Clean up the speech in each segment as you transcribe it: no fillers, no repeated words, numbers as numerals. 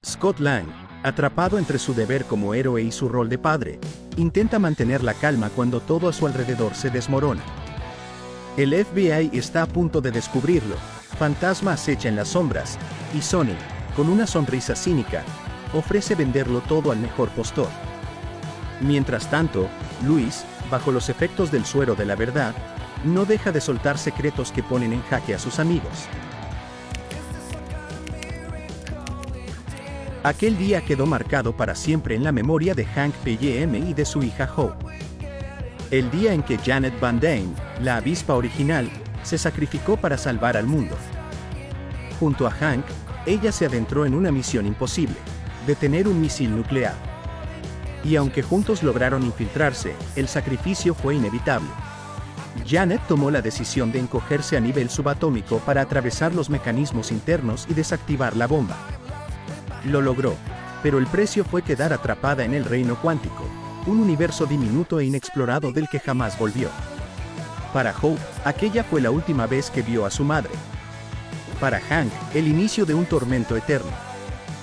Scott Lang, atrapado entre su deber como héroe y su rol de padre, intenta mantener la calma cuando todo a su alrededor se desmorona. El FBI está a punto de descubrirlo, Fantasma acecha en las sombras, y Sony, con una sonrisa cínica, ofrece venderlo todo al mejor postor. Mientras tanto, Luis, bajo los efectos del suero de la verdad, no deja de soltar secretos que ponen en jaque a sus amigos. Aquel día quedó marcado para siempre en la memoria de Hank Pym y de su hija Hope. El día en que Janet Van Dyne, la avispa original, se sacrificó para salvar al mundo. Junto a Hank, ella se adentró en una misión imposible: detener un misil nuclear. Y aunque juntos lograron infiltrarse, el sacrificio fue inevitable. Janet tomó la decisión de encogerse a nivel subatómico para atravesar los mecanismos internos y desactivar la bomba. Lo logró, pero el precio fue quedar atrapada en el reino cuántico, un universo diminuto e inexplorado del que jamás volvió. Para Hope, aquella fue la última vez que vio a su madre. Para Hank, el inicio de un tormento eterno.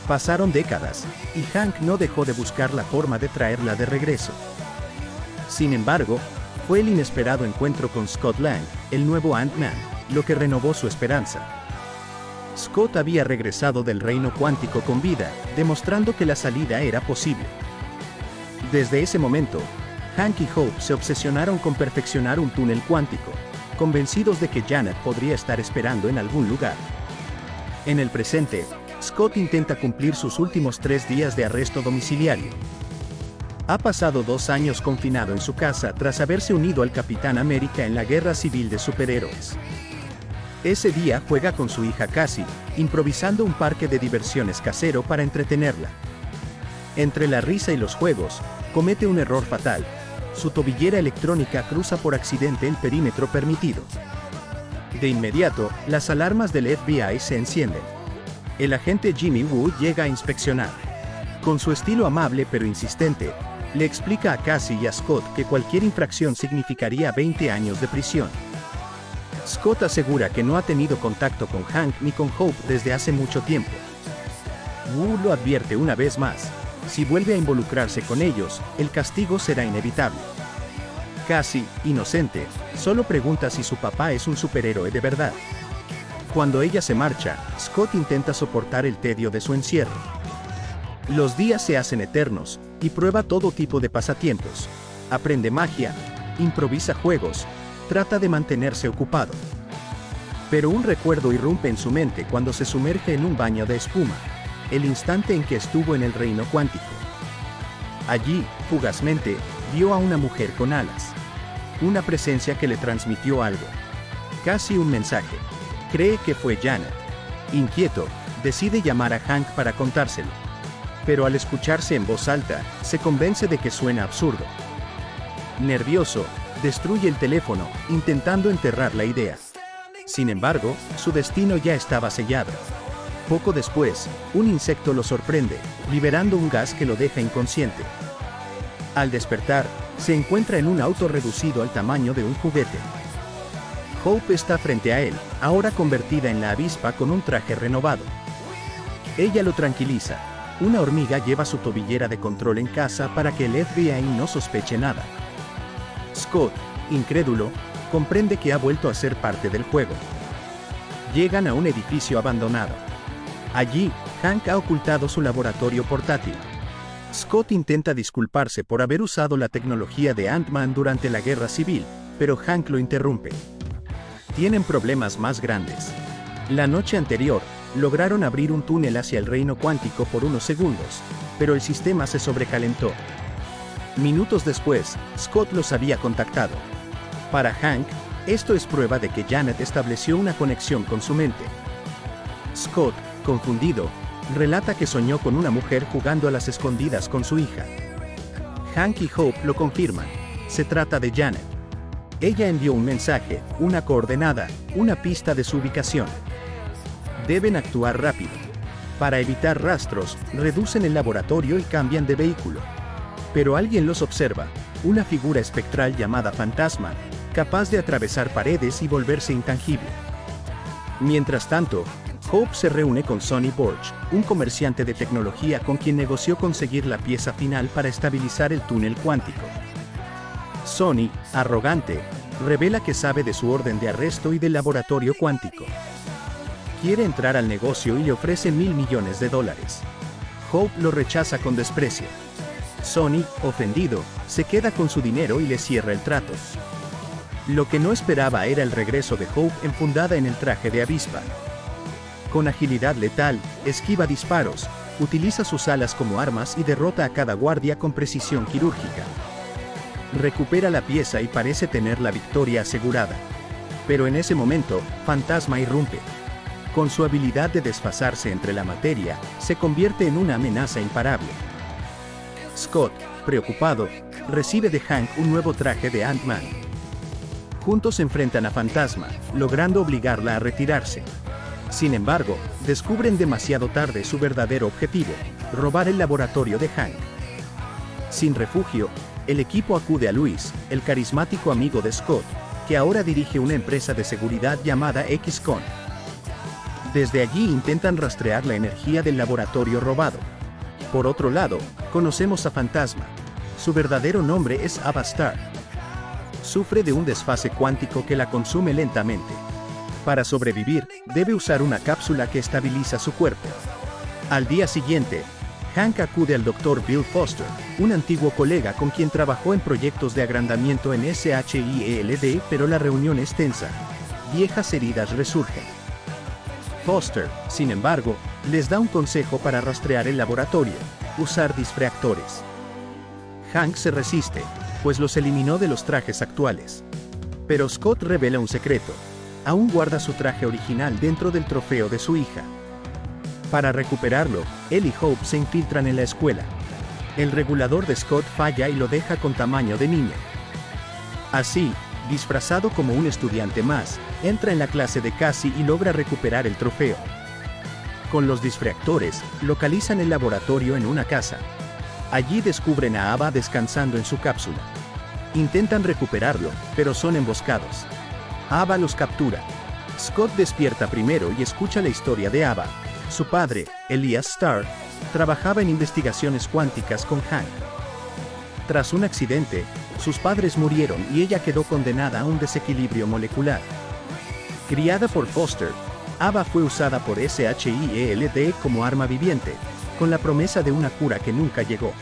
Pasaron décadas, y Hank no dejó de buscar la forma de traerla de regreso. Sin embargo, fue el inesperado encuentro con Scott Lang, el nuevo Ant-Man, lo que renovó su esperanza. Scott había regresado del reino cuántico con vida, demostrando que la salida era posible. Desde ese momento, Hank y Hope se obsesionaron con perfeccionar un túnel cuántico, convencidos de que Janet podría estar esperando en algún lugar. En el presente, Scott intenta cumplir sus últimos 3 días de arresto domiciliario. Ha pasado 2 años confinado en su casa tras haberse unido al Capitán América en la Guerra Civil de Superhéroes. Ese día juega con su hija Cassie, improvisando un parque de diversiones casero para entretenerla. Entre la risa y los juegos, comete un error fatal: su tobillera electrónica cruza por accidente el perímetro permitido. De inmediato, las alarmas del FBI se encienden. El agente Jimmy Woo llega a inspeccionar. Con su estilo amable pero insistente, le explica a Cassie y a Scott que cualquier infracción significaría 20 años de prisión. Scott asegura que no ha tenido contacto con Hank ni con Hope desde hace mucho tiempo. Woo lo advierte una vez más: si vuelve a involucrarse con ellos, el castigo será inevitable. Cassie, inocente, solo pregunta si su papá es un superhéroe de verdad. Cuando ella se marcha, Scott intenta soportar el tedio de su encierro. Los días se hacen eternos, y prueba todo tipo de pasatiempos. Aprende magia, improvisa juegos, trata de mantenerse ocupado. Pero un recuerdo irrumpe en su mente cuando se sumerge en un baño de espuma, el instante en que estuvo en el reino cuántico. Allí, fugazmente, vio a una mujer con alas. Una presencia que le transmitió algo. Casi un mensaje. Cree que fue Janet. Inquieto, decide llamar a Hank para contárselo. Pero al escucharse en voz alta, se convence de que suena absurdo. Nervioso, destruye el teléfono, intentando enterrar la idea. Sin embargo, su destino ya estaba sellado. Poco después, un insecto lo sorprende, liberando un gas que lo deja inconsciente. Al despertar, se encuentra en un auto reducido al tamaño de un juguete. Hope está frente a él, ahora convertida en la avispa con un traje renovado. Ella lo tranquiliza. Una hormiga lleva su tobillera de control en casa para que el FBI no sospeche nada. Scott, incrédulo, comprende que ha vuelto a ser parte del juego. Llegan a un edificio abandonado. Allí, Hank ha ocultado su laboratorio portátil. Scott intenta disculparse por haber usado la tecnología de Ant-Man durante la Guerra Civil, pero Hank lo interrumpe. Tienen problemas más grandes. La noche anterior, lograron abrir un túnel hacia el reino cuántico por unos segundos, pero el sistema se sobrecalentó. Minutos después, Scott los había contactado. Para Hank, esto es prueba de que Janet estableció una conexión con su mente. Scott, confundido, relata que soñó con una mujer jugando a las escondidas con su hija. Hank y Hope lo confirman. Se trata de Janet. Ella envió un mensaje, una coordenada, una pista de su ubicación. Deben actuar rápido. Para evitar rastros, reducen el laboratorio y cambian de vehículo. Pero alguien los observa, una figura espectral llamada Fantasma, capaz de atravesar paredes y volverse intangible. Mientras tanto, Hope se reúne con Sonny Borch, un comerciante de tecnología con quien negoció conseguir la pieza final para estabilizar el túnel cuántico. Sonny, arrogante, revela que sabe de su orden de arresto y del laboratorio cuántico. Quiere entrar al negocio y le ofrece $1.000 millones. Hope lo rechaza con desprecio. Sonny, ofendido, se queda con su dinero y le cierra el trato. Lo que no esperaba era el regreso de Hope enfundada en el traje de avispa. Con agilidad letal, esquiva disparos, utiliza sus alas como armas y derrota a cada guardia con precisión quirúrgica. Recupera la pieza y parece tener la victoria asegurada. Pero en ese momento, Fantasma irrumpe. Con su habilidad de desfasarse entre la materia, se convierte en una amenaza imparable. Scott, preocupado, recibe de Hank un nuevo traje de Ant-Man. Juntos enfrentan a Fantasma, logrando obligarla a retirarse. Sin embargo, descubren demasiado tarde su verdadero objetivo: robar el laboratorio de Hank. Sin refugio, el equipo acude a Luis, el carismático amigo de Scott, que ahora dirige una empresa de seguridad llamada XCON. Desde allí intentan rastrear la energía del laboratorio robado. Por otro lado, conocemos a Fantasma. Su verdadero nombre es Ava Starr. Sufre de un desfase cuántico que la consume lentamente. Para sobrevivir, debe usar una cápsula que estabiliza su cuerpo. Al día siguiente, Hank acude al Dr. Bill Foster, un antiguo colega con quien trabajó en proyectos de agrandamiento en SHIELD, pero la reunión es tensa. Viejas heridas resurgen. Foster, sin embargo, les da un consejo para rastrear el laboratorio: usar disfractores. Hank se resiste, pues los eliminó de los trajes actuales. Pero Scott revela un secreto: aún guarda su traje original dentro del trofeo de su hija. Para recuperarlo, él y Hope se infiltran en la escuela. El regulador de Scott falla y lo deja con tamaño de niño. Así, disfrazado como un estudiante más, entra en la clase de Cassie y logra recuperar el trofeo. Con los disfractores, localizan el laboratorio en una casa. Allí descubren a Ava descansando en su cápsula. Intentan recuperarlo, pero son emboscados. Ava los captura. Scott despierta primero y escucha la historia de Ava. Su padre, Elias Starr, trabajaba en investigaciones cuánticas con Hank. Tras un accidente, sus padres murieron y ella quedó condenada a un desequilibrio molecular. Criada por Foster, Ava fue usada por SHIELD como arma viviente, con la promesa de una cura que nunca llegó.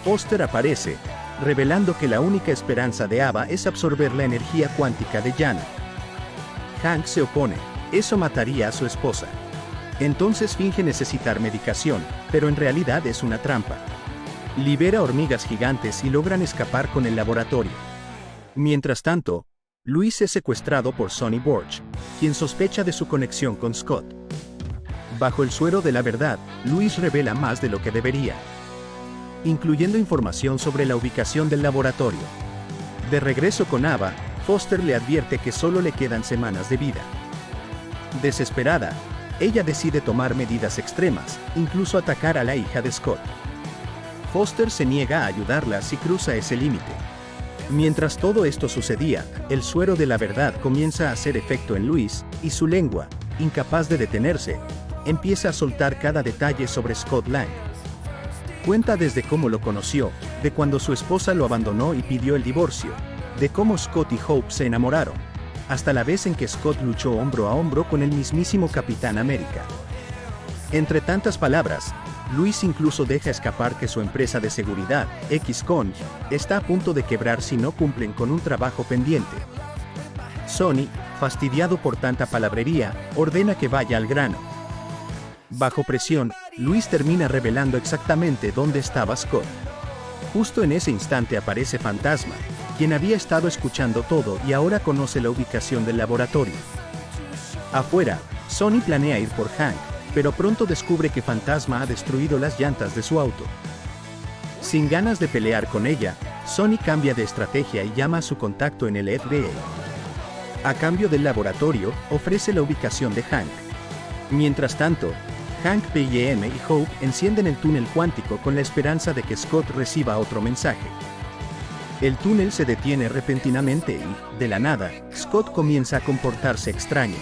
Foster aparece, revelando que la única esperanza de Ava es absorber la energía cuántica de Janet. Hank se opone: eso mataría a su esposa. Entonces finge necesitar medicación, pero en realidad es una trampa. Libera hormigas gigantes y logran escapar con el laboratorio. Mientras tanto, Luis es secuestrado por Sonny Borch, quien sospecha de su conexión con Scott. Bajo el suero de la verdad, Luis revela más de lo que debería, incluyendo información sobre la ubicación del laboratorio. De regreso con Ava, Foster le advierte que solo le quedan semanas de vida. Desesperada, ella decide tomar medidas extremas, incluso atacar a la hija de Scott. Foster se niega a ayudarla si cruza ese límite. Mientras todo esto sucedía, el suero de la verdad comienza a hacer efecto en Luis, y su lengua, incapaz de detenerse, empieza a soltar cada detalle sobre Scott Lang. Cuenta desde cómo lo conoció, de cuando su esposa lo abandonó y pidió el divorcio, de cómo Scott y Hope se enamoraron, hasta la vez en que Scott luchó hombro a hombro con el mismísimo Capitán América. Entre tantas palabras, Luis incluso deja escapar que su empresa de seguridad, XCON, está a punto de quebrar si no cumplen con un trabajo pendiente. Sonny, fastidiado por tanta palabrería, ordena que vaya al grano. Bajo presión, Luis termina revelando exactamente dónde estaba Scott. Justo en ese instante aparece Fantasma, quien había estado escuchando todo y ahora conoce la ubicación del laboratorio. Afuera, Sonny planea ir por Hank, pero pronto descubre que Fantasma ha destruido las llantas de su auto. Sin ganas de pelear con ella, Sonny cambia de estrategia y llama a su contacto en el FDA. A cambio del laboratorio, ofrece la ubicación de Hank. Mientras tanto, Hank Pym y Hope encienden el túnel cuántico con la esperanza de que Scott reciba otro mensaje. El túnel se detiene repentinamente y, de la nada, Scott comienza a comportarse extraño.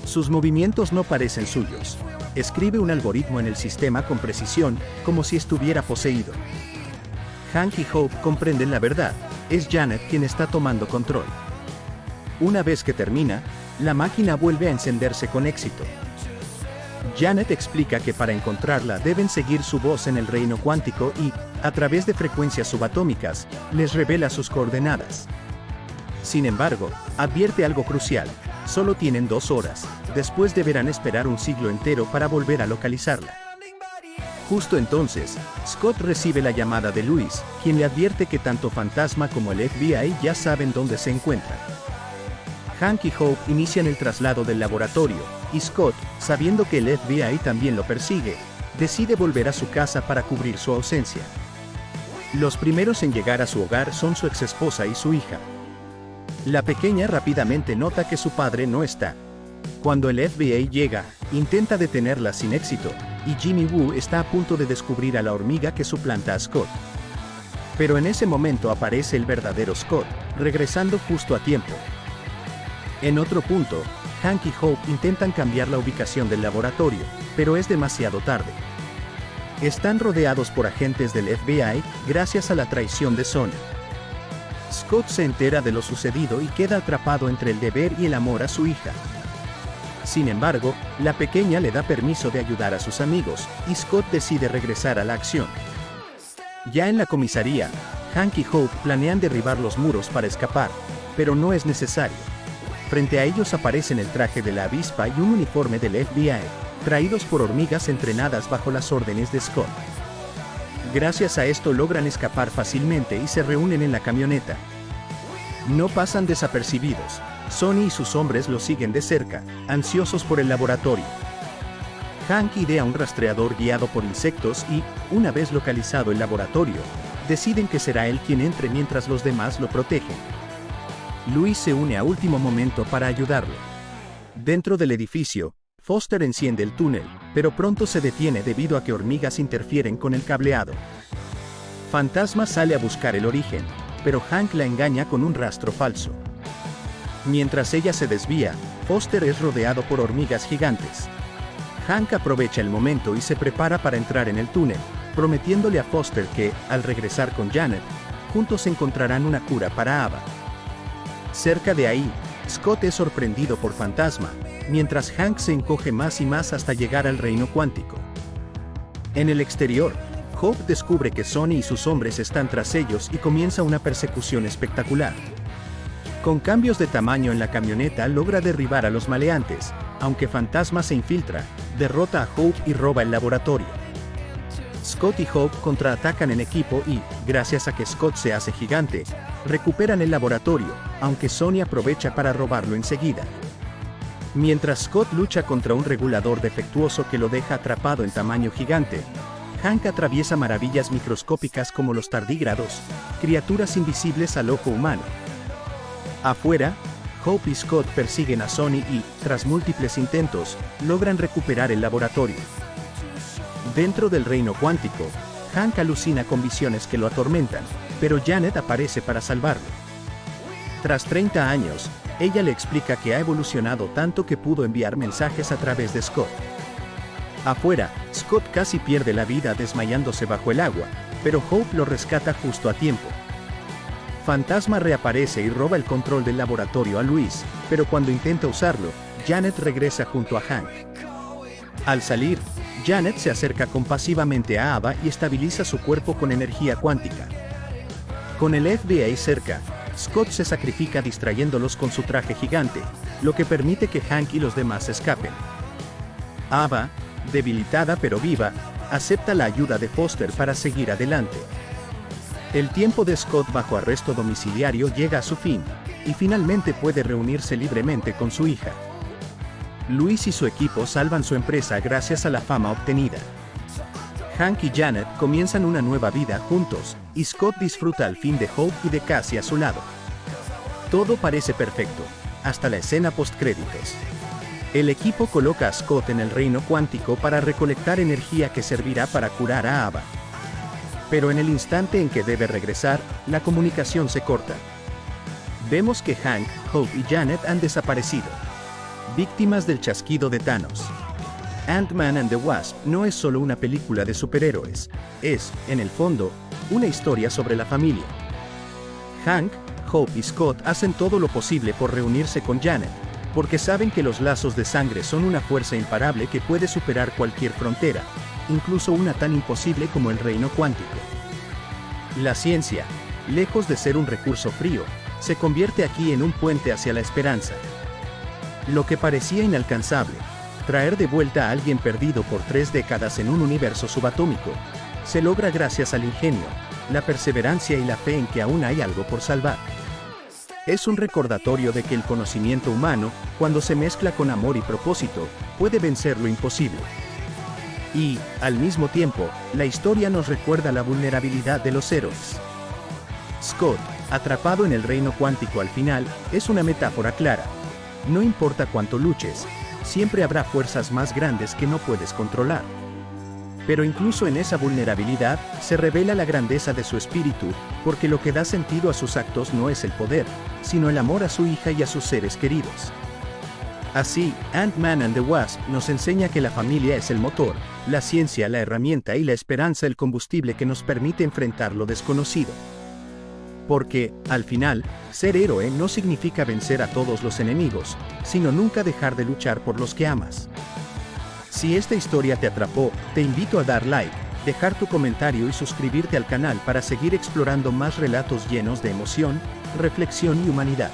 Sus movimientos no parecen suyos. Escribe un algoritmo en el sistema con precisión, como si estuviera poseído. Hank y Hope comprenden la verdad, es Janet quien está tomando control. Una vez que termina, la máquina vuelve a encenderse con éxito. Janet explica que para encontrarla deben seguir su voz en el reino cuántico y, a través de frecuencias subatómicas, les revela sus coordenadas. Sin embargo, advierte algo crucial, solo tienen 2 horas, después deberán esperar un siglo entero para volver a localizarla. Justo entonces, Scott recibe la llamada de Luis, quien le advierte que tanto Fantasma como el FBI ya saben dónde se encuentran. Hank y Hope inician el traslado del laboratorio, y Scott, sabiendo que el FBI también lo persigue, decide volver a su casa para cubrir su ausencia. Los primeros en llegar a su hogar son su exesposa y su hija. La pequeña rápidamente nota que su padre no está. Cuando el FBI llega, intenta detenerla sin éxito, y Jimmy Woo está a punto de descubrir a la hormiga que suplanta a Scott. Pero en ese momento aparece el verdadero Scott, regresando justo a tiempo. En otro punto, Hank y Hope intentan cambiar la ubicación del laboratorio, pero es demasiado tarde. Están rodeados por agentes del FBI, gracias a la traición de Sony. Scott se entera de lo sucedido y queda atrapado entre el deber y el amor a su hija. Sin embargo, la pequeña le da permiso de ayudar a sus amigos, y Scott decide regresar a la acción. Ya en la comisaría, Hank y Hope planean derribar los muros para escapar, pero no es necesario. Frente a ellos aparecen el traje de la avispa y un uniforme del FBI, traídos por hormigas entrenadas bajo las órdenes de Scott. Gracias a esto logran escapar fácilmente y se reúnen en la camioneta. No pasan desapercibidos. Sony y sus hombres los siguen de cerca, ansiosos por el laboratorio. Hank idea un rastreador guiado por insectos y, una vez localizado el laboratorio, deciden que será él quien entre mientras los demás lo protegen. Luis se une a último momento para ayudarlo. Dentro del edificio, Foster enciende el túnel, pero pronto se detiene debido a que hormigas interfieren con el cableado. Fantasma sale a buscar el origen, pero Hank la engaña con un rastro falso. Mientras ella se desvía, Foster es rodeado por hormigas gigantes. Hank aprovecha el momento y se prepara para entrar en el túnel, prometiéndole a Foster que, al regresar con Janet, juntos encontrarán una cura para Ava. Cerca de ahí, Scott es sorprendido por Fantasma, mientras Hank se encoge más y más hasta llegar al reino cuántico. En el exterior, Hope descubre que Sony y sus hombres están tras ellos y comienza una persecución espectacular. Con cambios de tamaño en la camioneta logra derribar a los maleantes, aunque Fantasma se infiltra, derrota a Hope y roba el laboratorio. Scott y Hope contraatacan en equipo y, gracias a que Scott se hace gigante, recuperan el laboratorio, aunque Sony aprovecha para robarlo enseguida. Mientras Scott lucha contra un regulador defectuoso que lo deja atrapado en tamaño gigante, Hank atraviesa maravillas microscópicas como los tardígrados, criaturas invisibles al ojo humano. Afuera, Hope y Scott persiguen a Sony y, tras múltiples intentos, logran recuperar el laboratorio. Dentro del reino cuántico, Hank alucina con visiones que lo atormentan, pero Janet aparece para salvarlo. Tras 30 años, ella le explica que ha evolucionado tanto que pudo enviar mensajes a través de Scott. Afuera, Scott casi pierde la vida desmayándose bajo el agua, pero Hope lo rescata justo a tiempo. Fantasma reaparece y roba el control del laboratorio a Luis, pero cuando intenta usarlo, Janet regresa junto a Hank. Al salir, Janet se acerca compasivamente a Ava y estabiliza su cuerpo con energía cuántica. Con el FBI cerca, Scott se sacrifica distrayéndolos con su traje gigante, lo que permite que Hank y los demás escapen. Ava, debilitada pero viva, acepta la ayuda de Foster para seguir adelante. El tiempo de Scott bajo arresto domiciliario llega a su fin, y finalmente puede reunirse libremente con su hija. Luis y su equipo salvan su empresa gracias a la fama obtenida. Hank y Janet comienzan una nueva vida juntos, y Scott disfruta al fin de Hope y de Cassie a su lado. Todo parece perfecto, hasta la escena postcréditos. El equipo coloca a Scott en el reino cuántico para recolectar energía que servirá para curar a Ava. Pero en el instante en que debe regresar, la comunicación se corta. Vemos que Hank, Hope y Janet han desaparecido. Víctimas del chasquido de Thanos. Ant-Man and the Wasp no es solo una película de superhéroes, es, en el fondo, una historia sobre la familia. Hank, Hope y Scott hacen todo lo posible por reunirse con Janet, porque saben que los lazos de sangre son una fuerza imparable que puede superar cualquier frontera, incluso una tan imposible como el reino cuántico. La ciencia, lejos de ser un recurso frío, se convierte aquí en un puente hacia la esperanza. Lo que parecía inalcanzable, traer de vuelta a alguien perdido por 3 décadas en un universo subatómico, se logra gracias al ingenio, la perseverancia y la fe en que aún hay algo por salvar. Es un recordatorio de que el conocimiento humano, cuando se mezcla con amor y propósito, puede vencer lo imposible. Y, al mismo tiempo, la historia nos recuerda la vulnerabilidad de los héroes. Scott, atrapado en el reino cuántico al final, es una metáfora clara. No importa cuánto luches, siempre habrá fuerzas más grandes que no puedes controlar. Pero incluso en esa vulnerabilidad, se revela la grandeza de su espíritu, porque lo que da sentido a sus actos no es el poder, sino el amor a su hija y a sus seres queridos. Así, Ant-Man and the Wasp nos enseña que la familia es el motor, la ciencia la herramienta y la esperanza el combustible que nos permite enfrentar lo desconocido. Porque, al final, ser héroe no significa vencer a todos los enemigos, sino nunca dejar de luchar por los que amas. Si esta historia te atrapó, te invito a dar like, dejar tu comentario y suscribirte al canal para seguir explorando más relatos llenos de emoción, reflexión y humanidad.